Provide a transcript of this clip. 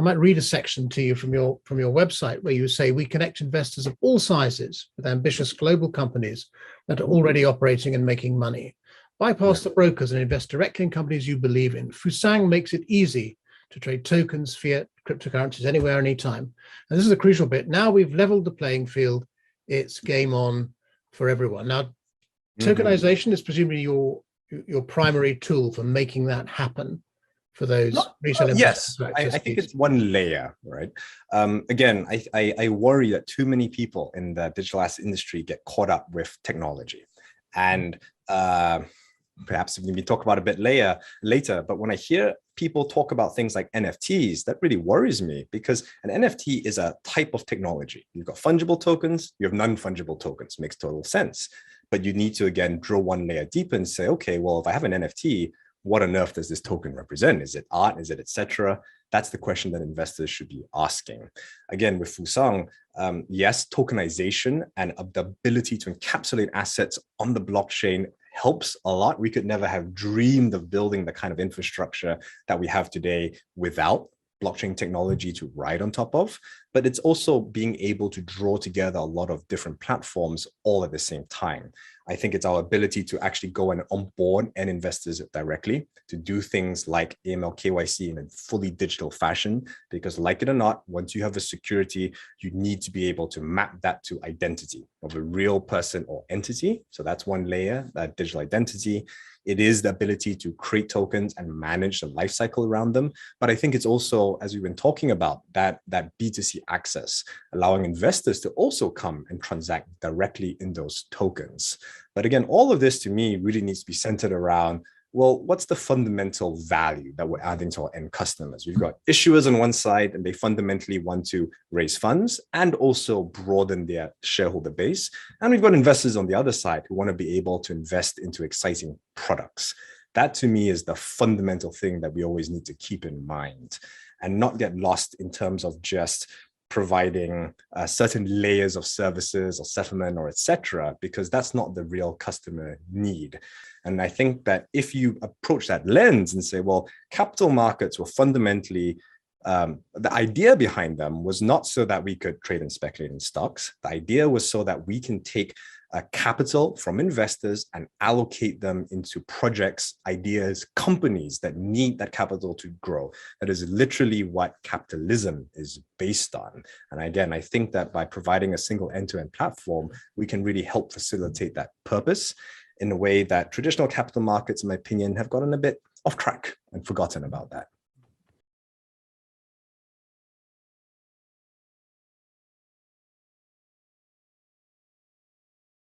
I might read a section to you from your website where you say, we connect investors of all sizes with ambitious global companies that are already operating and making money. Bypass the brokers and invest directly in companies you believe in. Fusang makes it easy to trade tokens, fiat, cryptocurrencies, anywhere, anytime. And this is a crucial bit. Now we've leveled the playing field. It's game on for everyone. Now, tokenization is presumably your primary tool for making that happen for those retail investors. Yes, I think it's one layer, right? Again, I worry that too many people in the digital asset industry get caught up with technology. And perhaps we can talk about it a bit later, but when I hear people talk about things like NFTs, that really worries me, because an NFT is a type of technology. You've got fungible tokens, you have non-fungible tokens, makes total sense. But you need to, again, drill one layer deeper and say, okay, well, if I have an NFT, what on earth does this token represent? Is it art? Is it etc.? That's the question that investors should be asking. Again, with Fusang, yes, tokenization and the ability to encapsulate assets on the blockchain helps a lot. We could never have dreamed of building the kind of infrastructure that we have today without blockchain technology to ride on top of, but it's also being able to draw together a lot of different platforms all at the same time. I think it's our ability to actually go and onboard end investors directly, to do things like AML KYC in a fully digital fashion, because like it or not, once you have a security, you need to be able to map that to identity of a real person or entity. So that's one layer, that digital identity. It is the ability to create tokens and manage the life cycle around them. But I think it's also, as we've been talking about, that B2C access, allowing investors to also come and transact directly in those tokens. But again, all of this to me really needs to be centered around, well, what's the fundamental value that we're adding to our end customers? We've got issuers on one side, and they fundamentally want to raise funds and also broaden their shareholder base. And we've got investors on the other side who want to be able to invest into exciting products. That to me is the fundamental thing that we always need to keep in mind and not get lost in terms of just providing certain layers of services or settlement or etc., because that's not the real customer need. And I think that if you approach that lens and say, well, capital markets were fundamentally, the idea behind them was not so that we could trade and speculate in stocks. The idea was so that we can take capital from investors and allocate them into projects, ideas, companies that need that capital to grow. That is literally what capitalism is based on. And again, I think that by providing a single end-to-end platform, we can really help facilitate that purpose in a way that traditional capital markets, in my opinion, have gotten a bit off track and forgotten about that.